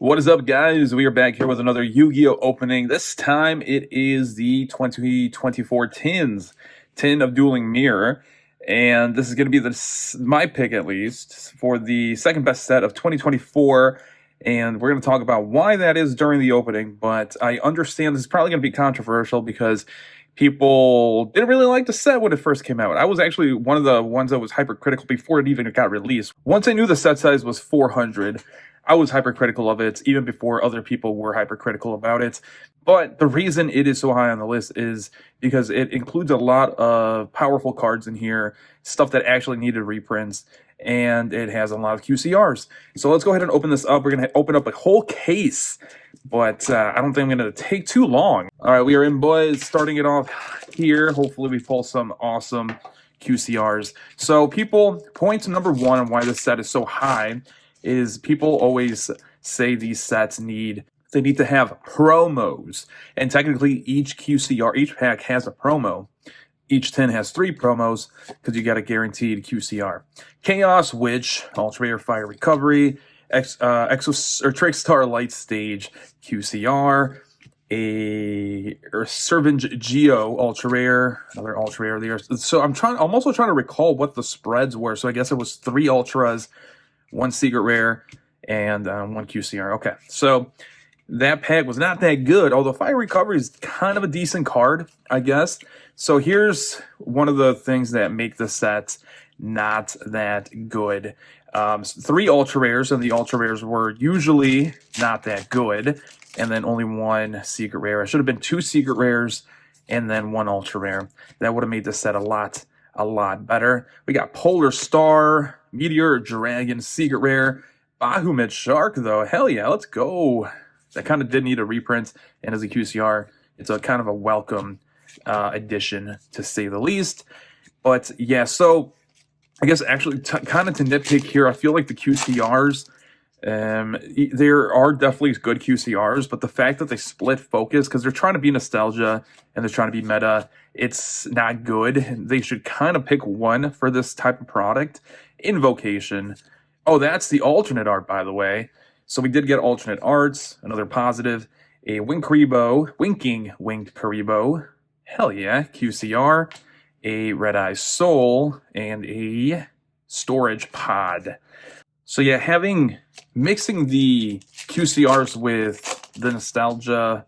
What is up, guys? We are back here with another Yu-Gi-Oh opening. This time it is the 2024 tin of Dueling Mirror, and this is going to be my pick, at least, for the second best set of 2024, and we're going to talk about why that is during the opening. But I understand this is probably going to be controversial because people didn't really like the set when it first came out. I was actually one of the ones that was hypercritical before it even got released. Once I knew the set size was 400, I was hypercritical of it even before other people were hypercritical about it. But the reason it is so high on the list is because it includes a lot of powerful cards in here, stuff that actually needed reprints, and it has a lot of QCRs. So let's go ahead and open this up. We're going to open up a whole case, but I don't think I'm going to take too long. All right, we are in, boys, starting it off here. Hopefully we pull some awesome QCRs. So point number one on why this set is so high is people always say these sets need to have promos, and technically each QCR, each pack has a promo. Each tin has 3 promos because you got a guaranteed QCR. Chaos Witch, Ultra Rare Fire Recovery, Trickstar Light Stage QCR, a Servant Yugioh Ultra Rare, another Ultra Rare there. So I'm also trying to recall what the spreads were. So I guess it was 3 Ultras, 1 Secret Rare, and 1 QCR. Okay, so that pack was not that good, although Fire Recovery is kind of a decent card, I guess. So here's one of the things that make the set not that good. 3 Ultra Rares, and the Ultra Rares were usually not that good, and then only 1 Secret Rare. It should have been 2 Secret Rares and then 1 Ultra Rare. That would have made the set a lot better. We got Polar Star, Meteor Dragon, Secret Rare, Bahamut Shark, though. Hell yeah, let's go. That kind of did need a reprint, and as a QCR, it's a kind of a welcome addition, to say the least. But yeah, so I guess actually kind of to nitpick here, I feel like the QCRs, there are definitely good QCRs, but the fact that they split focus, because they're trying to be nostalgia and they're trying to be meta, it's not good. They should kind of pick one for this type of product. Invocation. Oh, that's the alternate art, by the way. So we did get alternate arts, another positive, a Winking Winged Karibo, hell yeah, QCR, a Red Eye Soul, and a Storage Pod. So yeah, mixing the QCRs with the nostalgia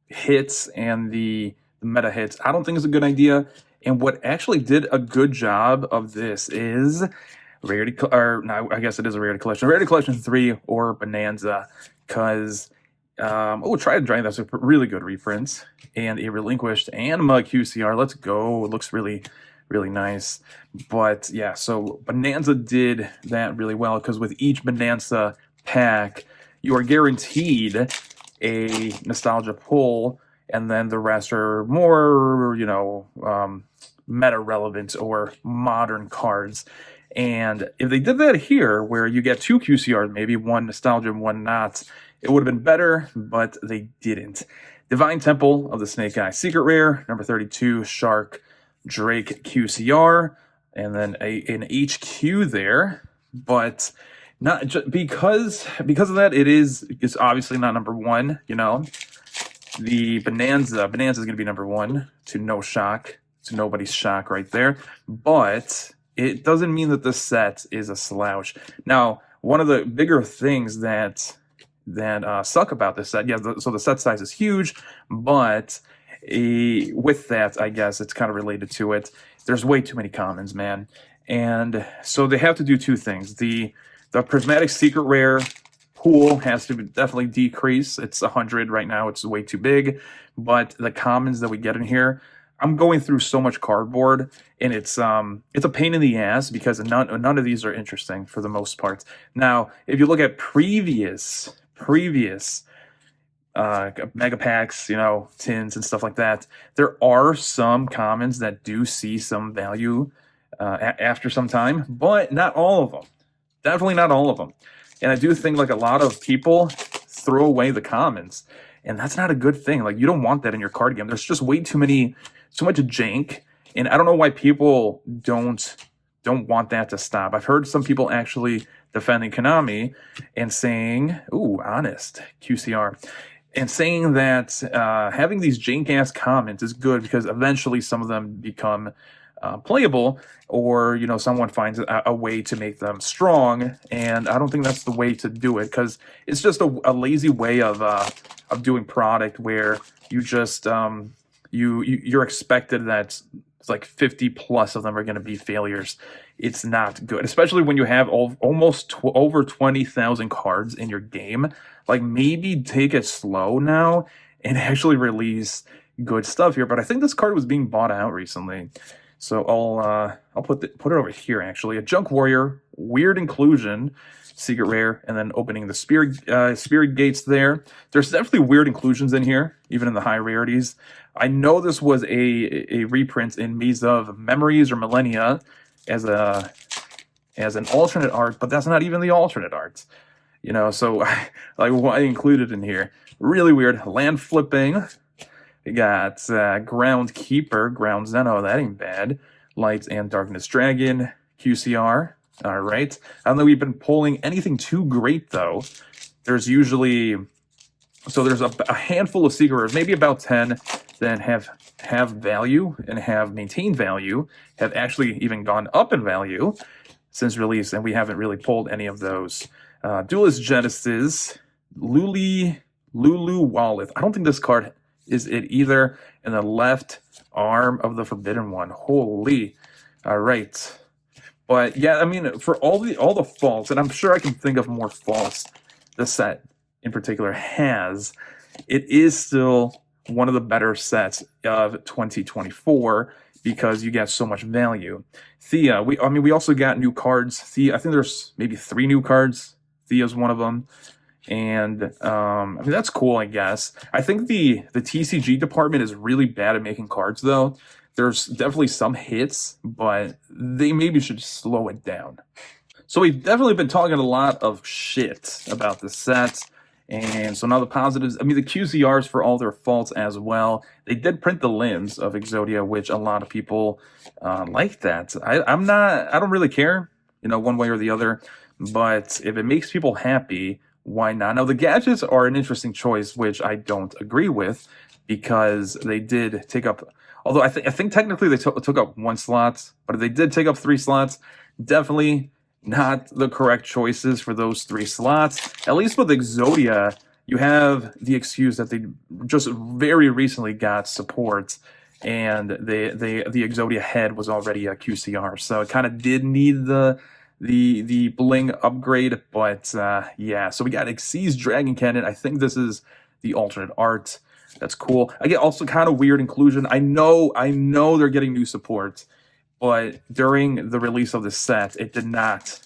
hits and the meta hits, I don't think is a good idea. And what actually did a good job of this is Rarity, or no, I guess it is a Rarity Collection. Rarity Collection 3 or Bonanza, because Try to Drain, that's a really good reprint, and a Relinquished Anima QCR. Let's go. It looks really nice. But yeah, so Bonanza did that really well, because with each Bonanza pack, you are guaranteed a nostalgia pull, and then the rest are more, meta relevant or modern cards. And if they did that here, where you get 2 QCRs, maybe 1 nostalgia and 1 not, it would have been better, but they didn't. Divine Temple of the Snake Eye Secret Rare, number 32, Shark Drake QCR, and then an HQ there, but not just because of that, it's obviously not number 1. The Bonanza is going to be number 1, to no shock, to nobody's shock right there, but it doesn't mean that this set is a slouch. Now, one of the bigger things that suck about this set, so the set size is huge, but with that, I guess it's kind of related to it. There's way too many commons, man. And so they have to do 2 things. The Prismatic Secret Rare pool has to definitely decrease. It's 100 right now. It's way too big. But the commons that we get in here, I'm going through so much cardboard, and it's a pain in the ass because none of these are interesting for the most part. Now, if you look at previous mega packs, tins and stuff like that, there are some commons that do see some value after some time, but not all of them. Definitely not all of them. And I do think a lot of people throw away the commons, and that's not a good thing. You don't want that in your card game. There's just so much jank, and I don't know why people don't don't want that to stop. I've heard some people actually defending Konami and saying, ooh, honest, QCR, and saying that having these jank-ass comments is good because eventually some of them become playable, or someone finds a way to make them strong. And I don't think that's the way to do it, because it's just a lazy way of doing product where you just you're expected that it's like 50 plus of them are going to be failures. It's not good, especially when you have almost over 20,000 cards in your game. Like, maybe take it slow now and actually release good stuff here. But I think this card was being bought out recently, so I'll put it over here. Actually, a Junk Warrior, weird inclusion, secret rare, and then opening the spirit gates there. There's definitely weird inclusions in here, even in the high rarities. I know this was a reprint in Maze of Memories or Millennia as an alternate art, but that's not even the alternate art. So like, why include it in here? Really weird. Land flipping. We got Groundkeeper, Ground Zeno, that ain't bad. Light and Darkness Dragon, QCR. All right. I don't know we've been pulling anything too great, though. There's usually... So there's a handful of secret rares, maybe about 10, that have value and have maintained value, have actually even gone up in value since release, and we haven't really pulled any of those. Duelist Genesis, Lulu Walleth. I don't think this card is it either, in the left arm of the Forbidden One. Holy. All right. But yeah, I mean, for all the faults, and I'm sure I can think of more faults the set in particular has, it is still one of the better sets of 2024 because you get so much value. Thea, we also got new cards. Thea, I think there's maybe 3 new cards. Thea's one of them. And that's cool, I guess. I think the TCG department is really bad at making cards, though. There's definitely some hits, but they maybe should slow it down. So we've definitely been talking a lot of shit about the set. And so now the positives, the QCRs, for all their faults as well, they did print the limbs of Exodia, which a lot of people like that. I don't really care, one way or the other, but if it makes people happy, why not? Now, the gadgets are an interesting choice, which I don't agree with, because they did take up, although I think technically they took up 1 slot, but if they did take up 3 slots, definitely not the correct choices for those 3 slots. At least with Exodia, you have the excuse that they just very recently got support, and the Exodia head was already a QCR, so it kind of did need the bling upgrade. But yeah, so we got Xyz Dragon Cannon. I think this is the alternate art. That's cool. I get also kind of weird inclusion. I know they're getting new support, but during the release of the set, it did not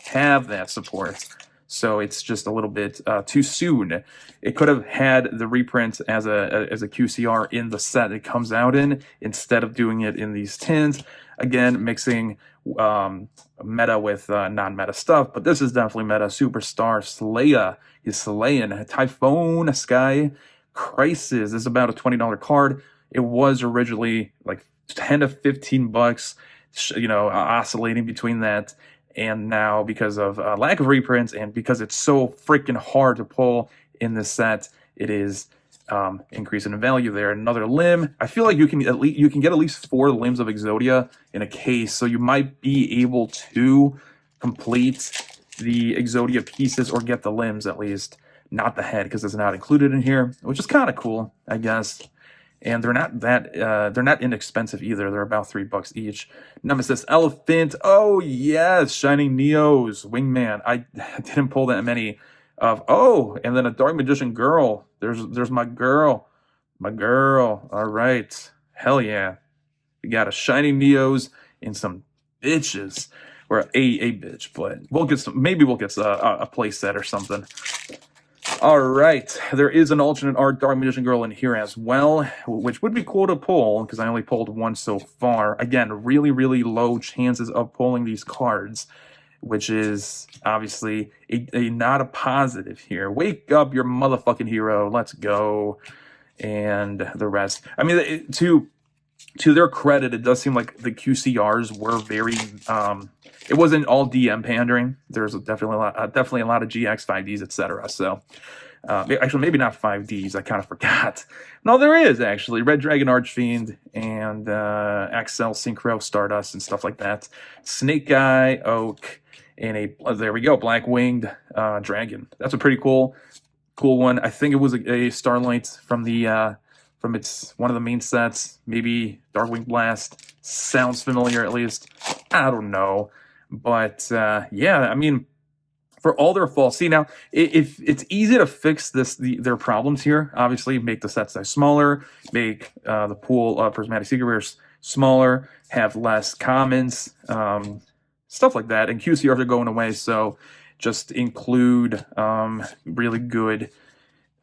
have that support. So it's just a little bit too soon. It could have had the reprint as a QCR in the set it comes out in, instead of doing it in these tins. Again, mixing meta with non-meta stuff, but this is definitely meta. Superstar Slayer is slaying. Typhoon Sky Crisis is about a $20 card. It was originally like 10 to 15 bucks, oscillating between that. And now, because of lack of reprints and because it's so freaking hard to pull in this set, it is increasing in value there. Another limb. I feel like you can get at least 4 limbs of Exodia in a case, so you might be able to complete the Exodia pieces or get the limbs at least, not the head, because it's not included in here, which is kind of cool, I guess. And they're not inexpensive either. They're about $3 each. Nemesis Elephant. Oh yes, Shining Neos, Wingman. I didn't pull that many of. Oh, and then a Dark Magician Girl. There's my girl. All right, hell yeah. We got a Shining Neos and some bitches, or a bitch, but we'll get some. Maybe we'll get a play set or something. All right, there is an alternate art Dark Magician Girl in here as well, which would be cool to pull, because I only pulled 1 so far. Again, really, really low chances of pulling these cards, which is obviously a not a positive here. Wake up, your motherfucking hero. Let's go. And the rest. to their credit, it does seem like the QCRs were very. It wasn't all DM pandering. There's definitely a lot of GX 5Ds, etc. So, actually, maybe not 5Ds. I kind of forgot. No, there is actually Red Dragon Archfiend and Axel Synchro Stardust and stuff like that. Snake Guy, Oak, and there we go, Black Winged Dragon. That's a pretty cool one. I think it was a Starlight from the. From its one of the main sets, maybe Darkwing Blast. Sounds familiar, at least. I don't know, but yeah, I mean, for all their faults, see now, if it's easy to fix their problems here. Obviously, make the set size smaller, make the pool of prismatic secret rares smaller, have less commons, stuff like that. And QCRs are going away, so just include really good,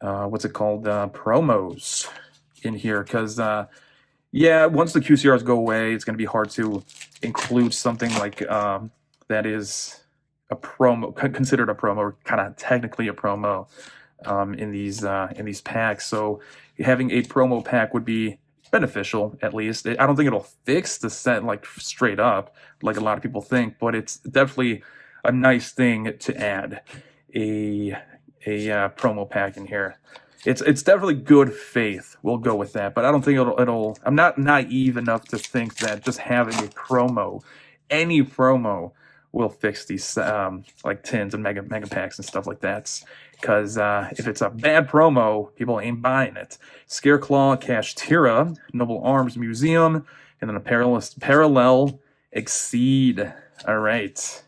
what's it called, promos in here, because yeah, once the QCRs go away, it's going to be hard to include something like that is a promo, considered a promo, or kind of technically a promo in these packs. So having a promo pack would be beneficial, at least. I don't think it'll fix the set like straight up, like a lot of people think, but it's definitely a nice thing to add a promo pack in here. It's definitely good faith. We'll go with that, but I don't think it'll. I'm not naive enough to think that just having a promo, any promo, will fix these like tins and mega packs and stuff like that. Because if it's a bad promo, people ain't buying it. Scareclaw, Kashtira, Noble Arms Museum, and then a parallel Exceed. All right.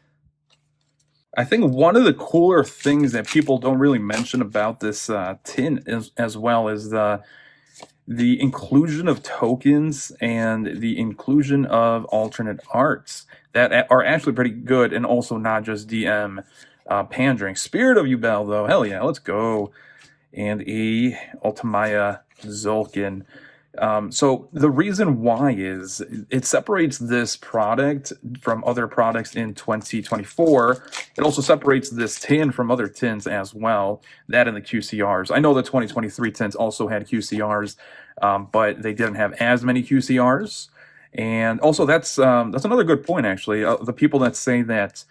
I think one of the cooler things that people don't really mention about this tin as well is the inclusion of tokens and the inclusion of alternate arts that are actually pretty good, and also not just DM pandering. Spirit of Yubel, though, hell yeah, let's go. And a Ultimaya Zolkin. So the reason why is it separates this product from other products in 2024. It also separates this tin from other tins as well, that and the QCRs. I know the 2023 tins also had QCRs, but they didn't have as many QCRs. And also that's another good point, actually. The people that say that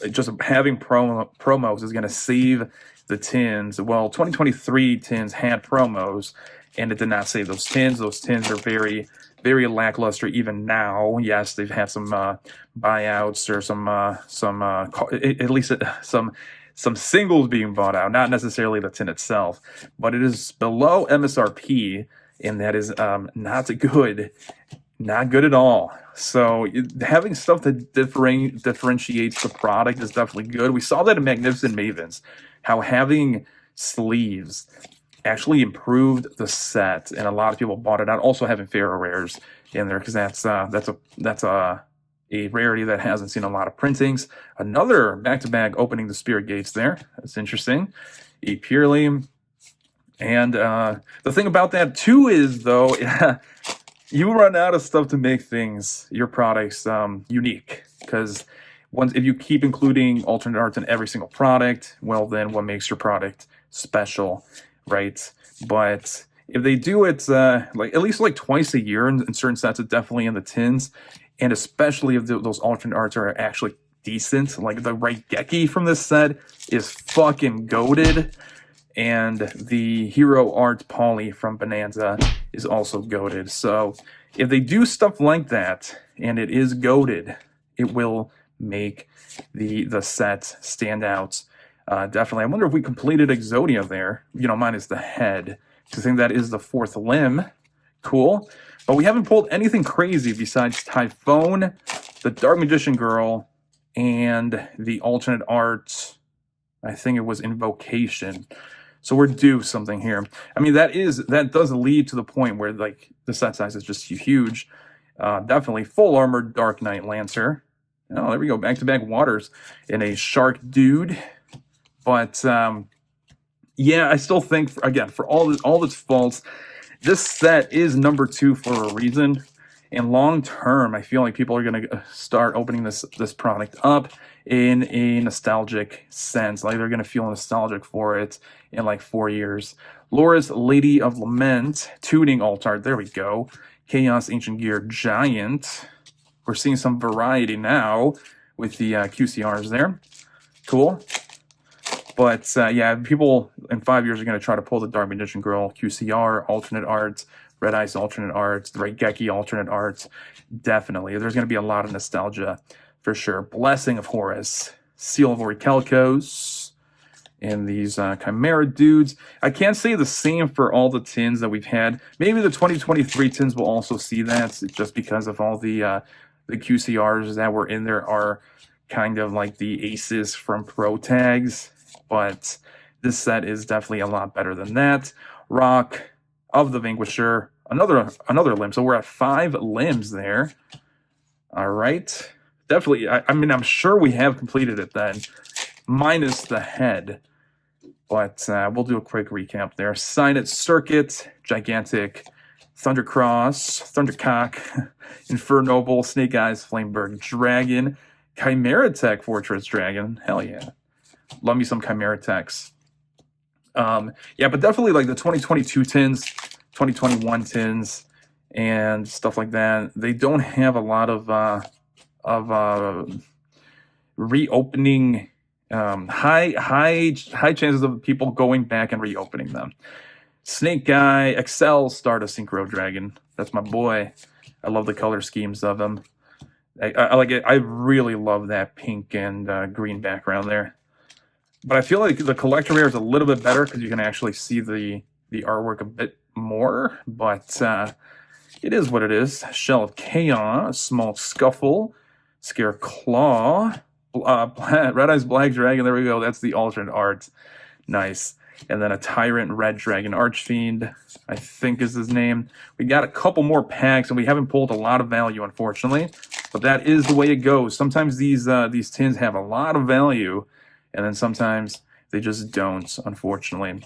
just having promos is going to save the tins. Well, 2023 tins had promos, and it did not save those tins. Those tins are very, very lackluster even now. Yes, they've had some buyouts or at least some singles being bought out, not necessarily the tin itself, but it is below MSRP, and that is not good at all. So having stuff that differentiates the product is definitely good. We saw that in Magnificent Mavens, how having sleeves actually improved the set, and a lot of people bought it out. Also having Pharaoh rares in there, because that's a rarity that hasn't seen a lot of printings. Another back-to-back opening the Spirit Gates there. That's interesting. A Purely. And the thing about that too is, though, you run out of stuff to make your products unique, because if you keep including alternate arts in every single product, well, then what makes your product special, right? But if they do it like at least like twice a year in certain sets, it's definitely in the tins, and especially if those alternate arts are actually decent, like the Raigeki from this set is fucking goated, and the Hero Art Poly from Bonanza is also goated. So if they do stuff like that and it is goated, it will make the set stand out. Definitely. I wonder if we completed Exodia there, minus the head. I think that is the fourth limb. Cool. But we haven't pulled anything crazy besides Typhone, the Dark Magician Girl, and the alternate art. I think it was Invocation. So we're due something here. I mean, that does lead to the point where like the set size is just huge. Definitely full armored Dark Knight Lancer. Oh, there we go. Back-to-back waters in a Shark Dude. But yeah, I still think, again, for all its faults, this set is number 2 for a reason. And long term, I feel like people are going to start opening this product up in a nostalgic sense. Like they're going to feel nostalgic for it in like 4 years. Laura's Lady of Lament, Tuning Alt Art, there we go. Chaos Ancient Gear Giant. We're seeing some variety now with the QCRs there. Cool. But yeah, people in 5 years are going to try to pull the Dark Magician Girl QCR, alternate arts, Red Ice alternate arts, the Raigeki alternate arts. Definitely. There's going to be a lot of nostalgia for sure. Blessing of Horus, Seal of Orichalcos, and these Chimera dudes. I can't say the same for all the tins that we've had. Maybe the 2023 tins will also see that, just because of all the QCRs that were in there are kind of like the aces from Pro Tags. But this set is definitely a lot better than that. Rock of the Vanquisher, another limb. So we're at 5 limbs there. All right. Definitely, I mean, I'm sure we have completed it then, minus the head. But we'll do a quick recap there. Signet Circuit, Gigantic, Thundercross, Thundercock, Infernoble, Snake Eyes, Flamebird Dragon, Chimera Tech Fortress Dragon. Hell yeah. Love me some Chimera Techs. Yeah, but definitely like the 2022 tins, 2021 tins, and stuff like that. They don't have a lot of reopening. High chances of people going back and reopening them. Snake Guy, Excel, Stardust, Synchro Dragon. That's my boy. I love the color schemes of them. I like it. I really love that pink and green background there. But I feel like the collector rare is a little bit better because you can actually see the artwork a bit more. But it is what it is. Shell of Chaos, Small Scuffle, Scare Claw, Red Eyes Black Dragon. There we go. That's the alternate art. Nice. And then a Tyrant Red Dragon Archfiend, I think is his name. We got a couple more packs, and we haven't pulled a lot of value, unfortunately. But that is the way it goes. Sometimes these tins have a lot of value, and then sometimes they just don't, unfortunately.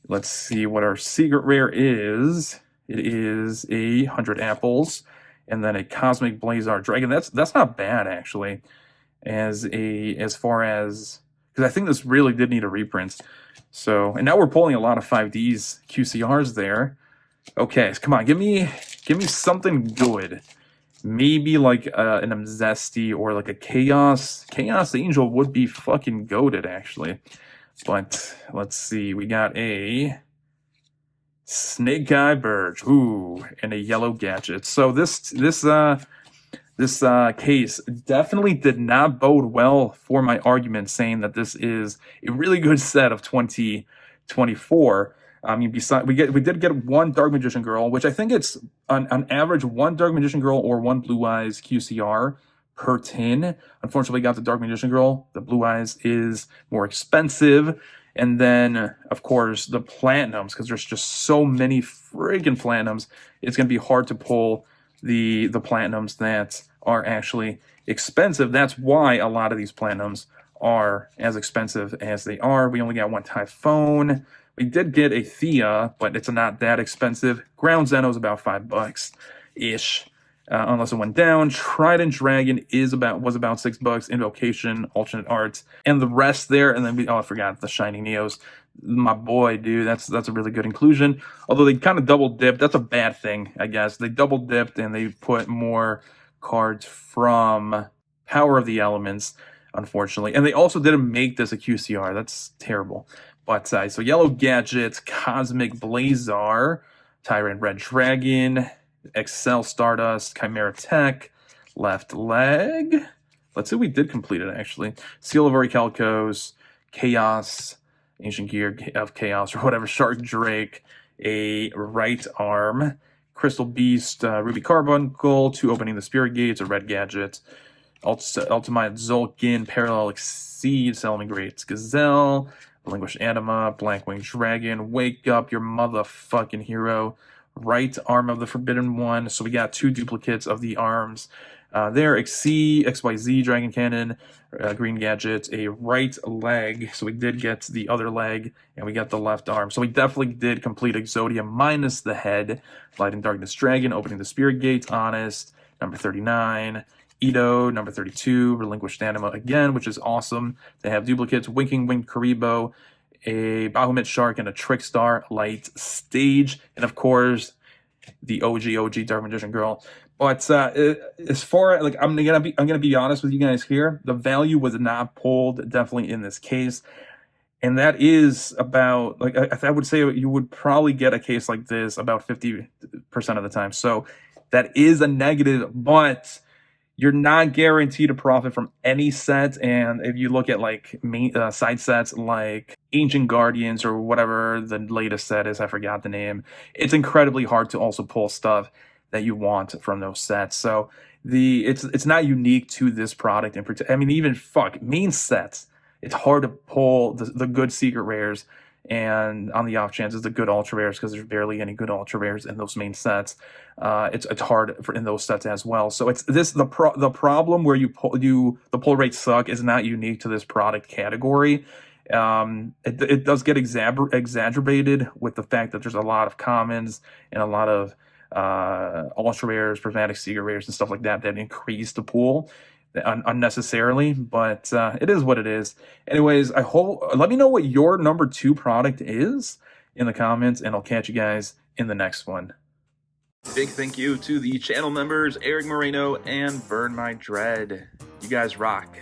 Let's see what our secret rare is. It is 100 apples, and then a Cosmic Blazar Dragon. That's not bad, actually. As far as, because I think this really did need a reprint. So, and now we're pulling a lot of 5Ds, QCRs there. Okay, come on, give me something good. Maybe like an Zesty or like a Chaos Angel would be fucking goated, actually. But let's see, we got a Snake Eye Birch, ooh, and a Yellow Gadget. So this case definitely did not bode well for my argument, saying that this is a really good set of 2024. I mean, besides, we did get one Dark Magician Girl, which I think it's on average one Dark Magician Girl or one Blue Eyes QCR per tin. Unfortunately, we got the Dark Magician Girl. The Blue Eyes is more expensive. And then, of course, the Platinums, because there's just so many freaking Platinums. It's going to be hard to pull the Platinums that are actually expensive. That's why a lot of these Platinums are as expensive as they are. We only got one Typhoon. We did get a Thea, but it's not that expensive. Ground Zeno is about $5-ish, unless it went down. Trident Dragon was about $6. Invocation, alternate arts, and the rest there. And then I forgot the Shining Neos. My boy, dude, that's a really good inclusion. Although they kind of double dipped. That's a bad thing, I guess. They double dipped and they put more cards from Power of the Elements, unfortunately. And they also didn't make this a QCR. That's terrible. But so Yellow Gadget, Cosmic Blazar, Tyrant Red Dragon, Excel Stardust, Chimera Tech, Left Leg. Let's see, we did complete it actually. Seal of Orichalcos, Chaos, Ancient Gear of Chaos, or whatever, Shark Drake, a Right Arm, Crystal Beast, Ruby Carbuncle, 2 Opening the Spirit Gates, a Red Gadget, Ultimate Zolkin, Parallel Exceed, Salamangreat Gazelle, Relinquished Anima, Blackwing Dragon, Wake Up Your Motherfucking Hero, Right Arm of the Forbidden One. So we got 2 duplicates of the arms. There, XYZ Dragon Cannon, Green Gadget, a right leg. So we did get the other leg, and we got the left arm. So we definitely did complete Exodia minus the head. Light and Darkness Dragon, Opening the Spirit Gates, Honest, number 39. Ito, number 32, Relinquished Anima again, which is awesome. They have duplicates, Winking Winged Karibo, a Bahamut Shark, and a Trickstar Light Stage. And of course, the OG Dark Magician Girl. But as far like I'm gonna be honest with you guys here, the value was not pulled definitely in this case. And that is about, like, I would say you would probably get a case like this about 50% of the time. So that is a negative, but you're not guaranteed to profit from any set. And if you look at like main side sets like Ancient Guardians or whatever the latest set is, I forgot the name, it's incredibly hard to also pull stuff that you want from those sets. So it's not unique to this product in particular. I mean, even main sets, it's hard to pull the good secret rares, and on the off chances the good ultra rares, because there's barely any good ultra rares in those main sets. It's hard in those sets as well. So it's the problem where the pull rates suck is not unique to this product category. It does get exacerbated with the fact that there's a lot of commons and a lot of ultra rares, prismatic secret rares, and stuff like that increase the pool unnecessarily, but it is what it is. Anyways, let me know what your number 2 product is in the comments, and I'll catch you guys in the next one. Big thank you to the channel members Eric Moreno and Burn My Dread. You guys rock.